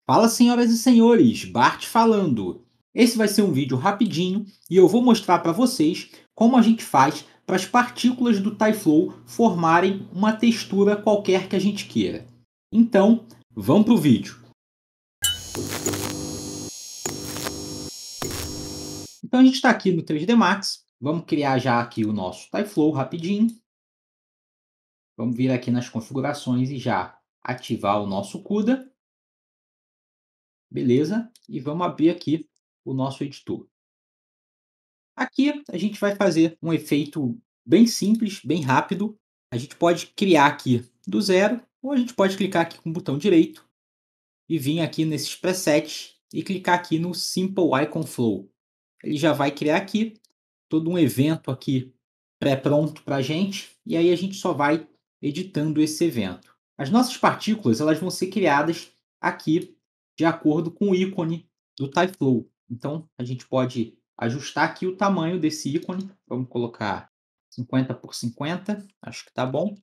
Fala, senhoras e senhores, Bart falando. Esse vai ser um vídeo rapidinho e eu vou mostrar para vocês como a gente faz para as partículas do TyFlow formarem uma textura qualquer que a gente queira. Então, vamos para o vídeo. Então a gente está aqui no 3D Max, vamos criar já aqui o nosso TyFlow rapidinho. Vamos vir aqui nas configurações e já ativar o nosso CUDA. Beleza? E vamos abrir aqui o nosso editor. Aqui a gente vai fazer um efeito bem simples, bem rápido. A gente pode criar aqui do zero, ou a gente pode clicar aqui com o botão direito e vir aqui nesses presets e clicar aqui no Simple Icon Flow. Ele já vai criar aqui todo um evento aqui pré-pronto para a gente, e aí a gente só vai editando esse evento. As nossas partículas elas vão ser criadas aqui de acordo com o ícone do TyFlow. Então a gente pode ajustar aqui o tamanho desse ícone. Vamos colocar 50 por 50, acho que está bom.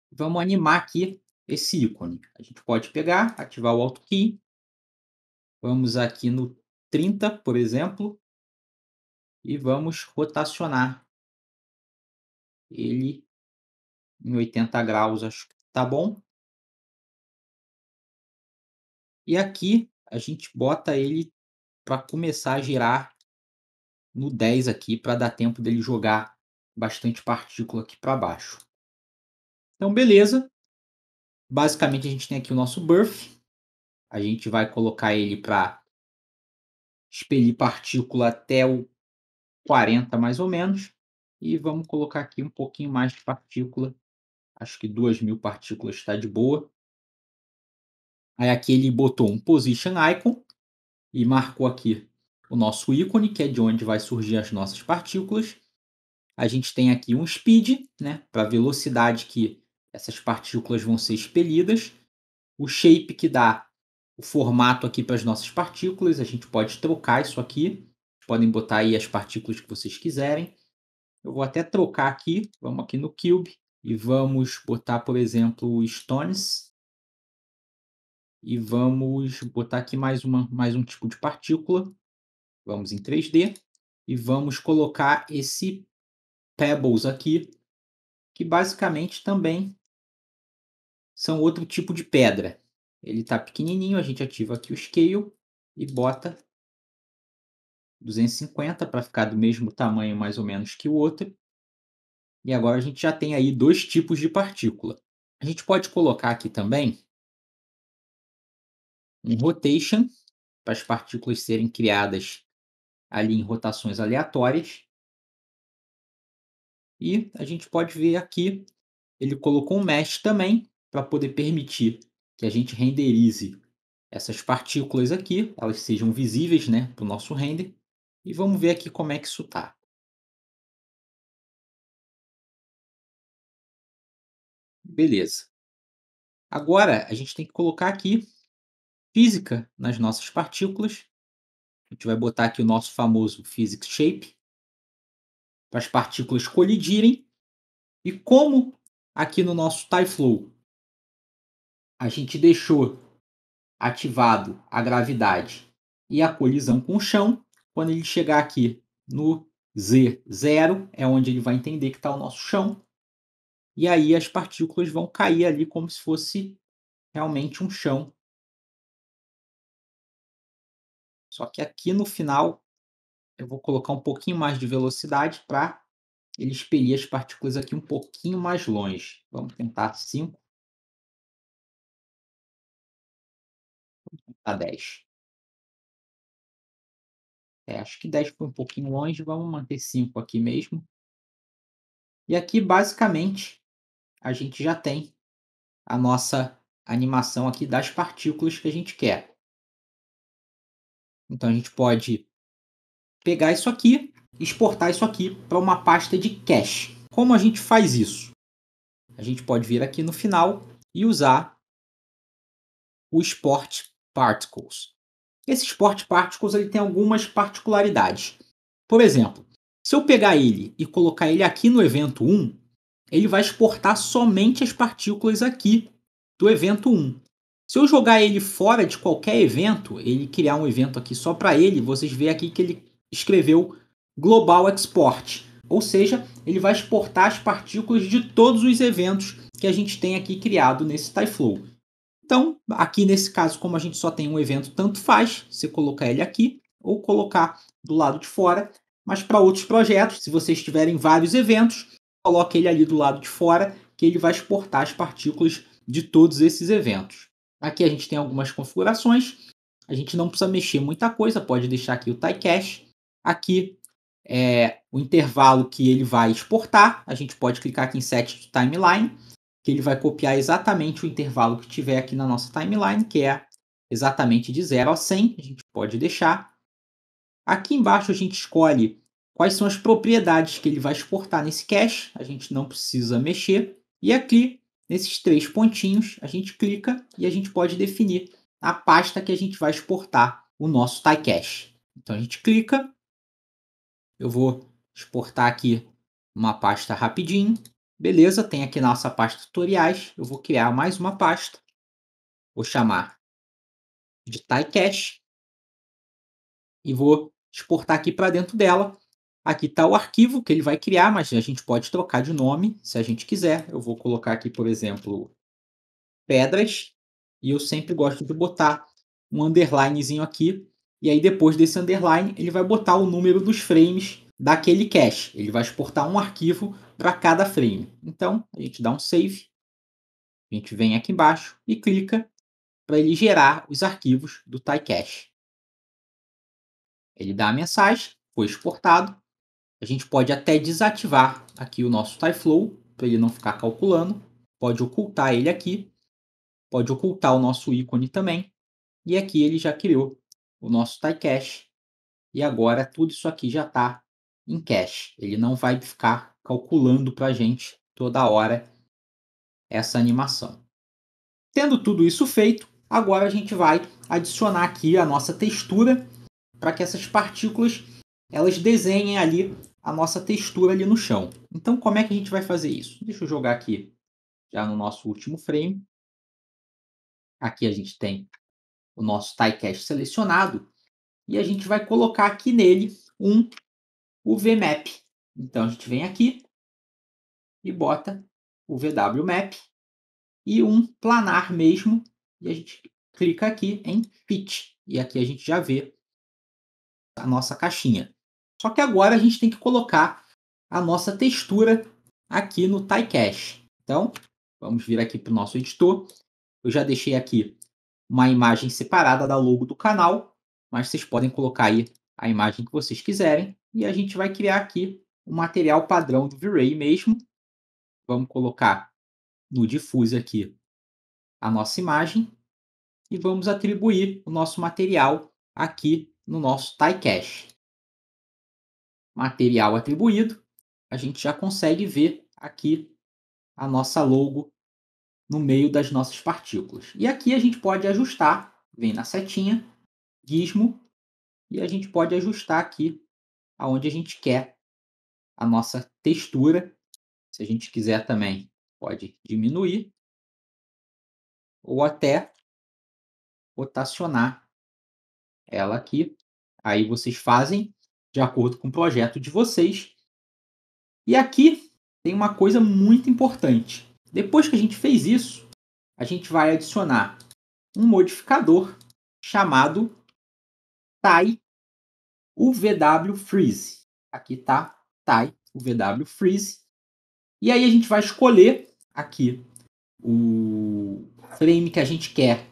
Vamos animar aqui esse ícone. A gente pode pegar, ativar o Alt Key. Vamos aqui no 30, por exemplo, e vamos rotacionar ele em 80 graus, acho que tá bom. E aqui a gente bota ele para começar a girar no 10 aqui, para dar tempo dele jogar bastante partícula aqui para baixo. Então, beleza. Basicamente a gente tem aqui o nosso Birth. A gente vai colocar ele para expelir partícula até o 40 mais ou menos. E vamos colocar aqui um pouquinho mais de partícula. Acho que 2000 partículas está de boa. Aí aqui ele botou um Position Icon e marcou aqui o nosso ícone, que é de onde vai surgir as nossas partículas. A gente tem aqui um Speed, né, para a velocidade que essas partículas vão ser expelidas. O Shape, que dá o formato aqui para as nossas partículas. A gente pode trocar isso aqui. Podem botar aí as partículas que vocês quiserem. Eu vou até trocar aqui. Vamos aqui no Cube e vamos botar, por exemplo, Stones. E vamos botar aqui mais um tipo de partícula. Vamos em 3D e vamos colocar esse Pebbles aqui, que basicamente também são outro tipo de pedra. Ele está pequenininho, a gente ativa aqui o Scale e bota 250 para ficar do mesmo tamanho mais ou menos que o outro. E agora a gente já tem aí dois tipos de partícula. A gente pode colocar aqui também um Rotation, para as partículas serem criadas ali em rotações aleatórias. E a gente pode ver aqui, ele colocou um Mesh também, para poder permitir que a gente renderize essas partículas aqui, elas sejam visíveis, né, para o nosso render. E vamos ver aqui como é que isso está. Beleza. Agora a gente tem que colocar aqui física nas nossas partículas. A gente vai botar aqui o nosso famoso Physics Shape, para as partículas colidirem. E como aqui no nosso TyFlow a gente deixou ativado a gravidade e a colisão com o chão, quando ele chegar aqui no Z0 é onde ele vai entender que está o nosso chão, e aí as partículas vão cair ali como se fosse realmente um chão. Só que aqui no final eu vou colocar um pouquinho mais de velocidade para ele expelir as partículas aqui um pouquinho mais longe. Vamos tentar 5 a 10. Acho que 10 foi um pouquinho longe, vamos manter 5 aqui mesmo. E aqui, basicamente, a gente já tem a nossa animação aqui das partículas que a gente quer. Então, a gente pode pegar isso aqui e exportar isso aqui para uma pasta de cache. Como a gente faz isso? A gente pode vir aqui no final e usar o Export Particles. Esse Export Particles ele tem algumas particularidades. Por exemplo, se eu pegar ele e colocar ele aqui no evento 1, ele vai exportar somente as partículas aqui do evento 1. Se eu jogar ele fora de qualquer evento, ele criar um evento aqui só para ele, vocês veem aqui que ele escreveu Global Export. Ou seja, ele vai exportar as partículas de todos os eventos que a gente tem aqui criado nesse TyFlow. Então, aqui nesse caso, como a gente só tem um evento, tanto faz você colocar ele aqui ou colocar do lado de fora. Mas para outros projetos, se vocês tiverem vários eventos, coloque ele ali do lado de fora, que ele vai exportar as partículas de todos esses eventos. Aqui a gente tem algumas configurações. A gente não precisa mexer muita coisa, pode deixar aqui o TyCache. Aqui é o intervalo que ele vai exportar. A gente pode clicar aqui em Set Timeline, que ele vai copiar exatamente o intervalo que tiver aqui na nossa timeline, que é exatamente de 0 a 100. A gente pode deixar. Aqui embaixo a gente escolhe quais são as propriedades que ele vai exportar nesse cache. A gente não precisa mexer. E aqui, nesses 3 pontinhos, a gente clica e a gente pode definir a pasta que a gente vai exportar o nosso TyCache. Então a gente clica. Eu vou exportar aqui uma pasta rapidinho. Beleza, tem aqui nossa pasta tutoriais. Eu vou criar mais uma pasta. Vou chamar de TyCache e vou exportar aqui para dentro dela. Aqui está o arquivo que ele vai criar, mas a gente pode trocar de nome se a gente quiser. Eu vou colocar aqui, por exemplo, pedras. E eu sempre gosto de botar um underlinezinho aqui. E aí depois desse underline, ele vai botar o número dos frames daquele cache. Ele vai exportar um arquivo para cada frame. Então, a gente dá um save. A gente vem aqui embaixo e clica para ele gerar os arquivos do TyCache. Ele dá a mensagem, foi exportado. A gente pode até desativar aqui o nosso TyFlow, para ele não ficar calculando. Pode ocultar ele aqui. Pode ocultar o nosso ícone também. E aqui ele já criou o nosso TyCache. E agora tudo isso aqui já está em cache. Ele não vai ficar calculando para a gente toda hora essa animação. Tendo tudo isso feito, agora a gente vai adicionar aqui a nossa textura para que essas partículas elas desenhem ali a nossa textura ali no chão. Então, como é que a gente vai fazer isso? Deixa eu jogar aqui já no nosso último frame. Aqui a gente tem o nosso TyCache selecionado e a gente vai colocar aqui nele um UV-Map. Então, a gente vem aqui e bota o VW-Map e um planar mesmo, e a gente clica aqui em Fit. E aqui a gente já vê a nossa caixinha. Só que agora a gente tem que colocar a nossa textura aqui no TyCache. Então, vamos vir aqui para o nosso editor. Eu já deixei aqui uma imagem separada da logo do canal, mas vocês podem colocar aí a imagem que vocês quiserem. E a gente vai criar aqui o material padrão do V-Ray mesmo. Vamos colocar no Diffuse aqui a nossa imagem e vamos atribuir o nosso material aqui no nosso TyCache. Material atribuído, a gente já consegue ver aqui a nossa logo no meio das nossas partículas. E aqui a gente pode ajustar, vem na setinha, Gizmo, e a gente pode ajustar aqui aonde a gente quer a nossa textura. Se a gente quiser também, pode diminuir ou até rotacionar ela aqui. Aí vocês fazem de acordo com o projeto de vocês. E aqui tem uma coisa muito importante. Depois que a gente fez isso, a gente vai adicionar um modificador chamado Ty UVW Freeze. Aqui está Ty UVW Freeze. E aí a gente vai escolher aqui o frame que a gente quer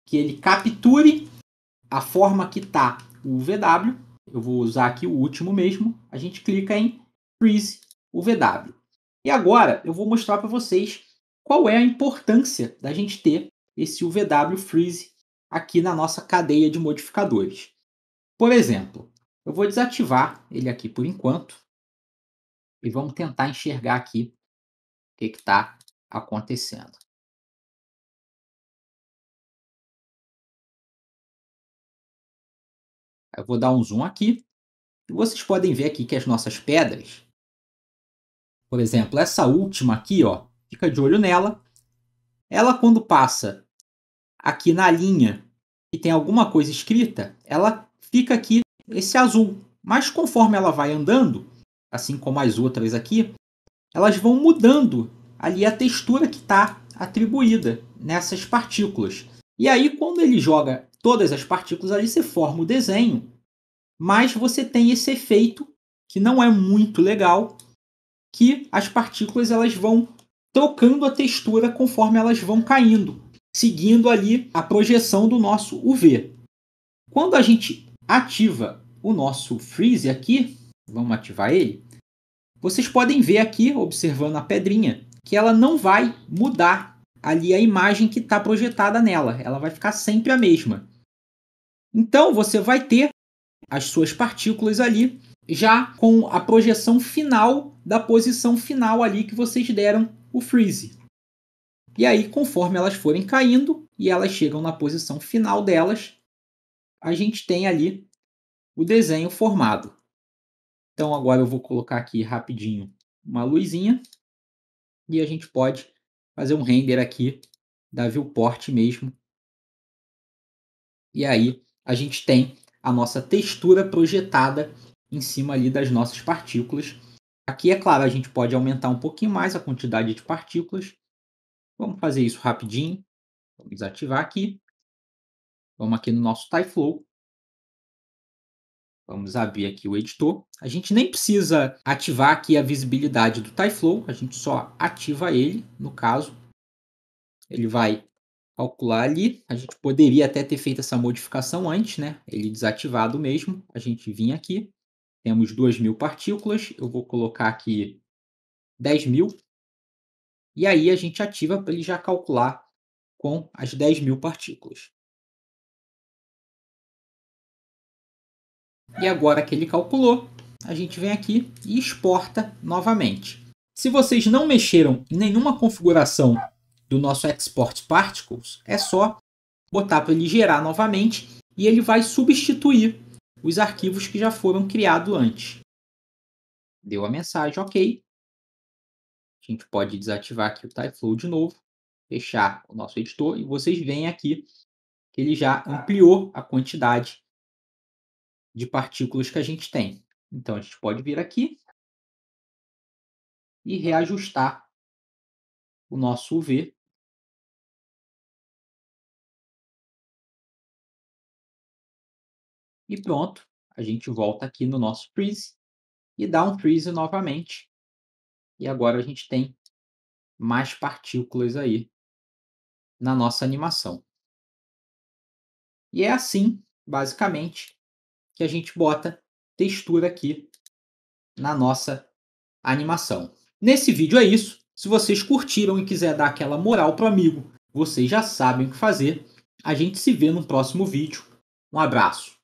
que ele capture a forma que está o UVW. Eu vou usar aqui o último mesmo. A gente clica em Freeze UVW. E agora eu vou mostrar para vocês qual é a importância da gente ter esse UVW Freeze aqui na nossa cadeia de modificadores. Por exemplo, eu vou desativar ele aqui por enquanto e vamos tentar enxergar aqui o que está acontecendo. Eu vou dar um zoom aqui e vocês podem ver aqui que as nossas pedras, por exemplo, essa última aqui, ó, fica de olho nela. ela quando passa aqui na linha e tem alguma coisa escrita, ela fica aqui esse azul. Mas conforme ela vai andando, assim como as outras aqui, elas vão mudando ali a textura que está atribuída nessas partículas. E aí, quando ele joga todas as partículas ali, você forma o desenho, mas você tem esse efeito que não é muito legal, que as partículas elas vão trocando a textura conforme elas vão caindo, seguindo ali a projeção do nosso UV. Quando a gente ativa o nosso Freeze aqui, vamos ativar ele, vocês podem ver aqui, observando a pedrinha, que ela não vai mudar ali a imagem que está projetada nela. Ela vai ficar sempre a mesma. Então, você vai ter as suas partículas ali, já com a projeção final da posição final ali que vocês deram o freeze. E aí, conforme elas forem caindo e elas chegam na posição final delas, a gente tem ali o desenho formado. Então, agora eu vou colocar aqui rapidinho uma luzinha e a gente pode fazer um render aqui da viewport mesmo. E aí a gente tem a nossa textura projetada em cima ali das nossas partículas. Aqui, é claro, a gente pode aumentar um pouquinho mais a quantidade de partículas. Vamos fazer isso rapidinho. Vamos ativar aqui. Vamos aqui no nosso TypeFlow. Vamos abrir aqui o editor. A gente nem precisa ativar aqui a visibilidade do TypeFlow. A gente só ativa ele, no caso. Ele vai calcular ali. A gente poderia até ter feito essa modificação antes, né? Ele desativado mesmo. A gente vinha aqui. Temos 2.000 partículas. Eu vou colocar aqui 10.000. E aí a gente ativa para ele já calcular com as 10.000 partículas. E agora que ele calculou, a gente vem aqui e exporta novamente. Se vocês não mexeram em nenhuma configuração do nosso Export Particles, é só botar para ele gerar novamente e ele vai substituir os arquivos que já foram criados antes. Deu a mensagem OK. A gente pode desativar aqui o TypeFlow de novo, fechar o nosso editor e vocês veem aqui que ele já ampliou a quantidade de partículas que a gente tem. Então a gente pode vir aqui e reajustar o nosso UV. E pronto, a gente volta aqui no nosso freeze e dá um freeze novamente. E agora a gente tem mais partículas aí na nossa animação. E é assim, basicamente, que a gente bota textura aqui na nossa animação. Nesse vídeo é isso. Se vocês curtiram e quiser dar aquela moral pro amigo, vocês já sabem o que fazer. A gente se vê no próximo vídeo. Um abraço.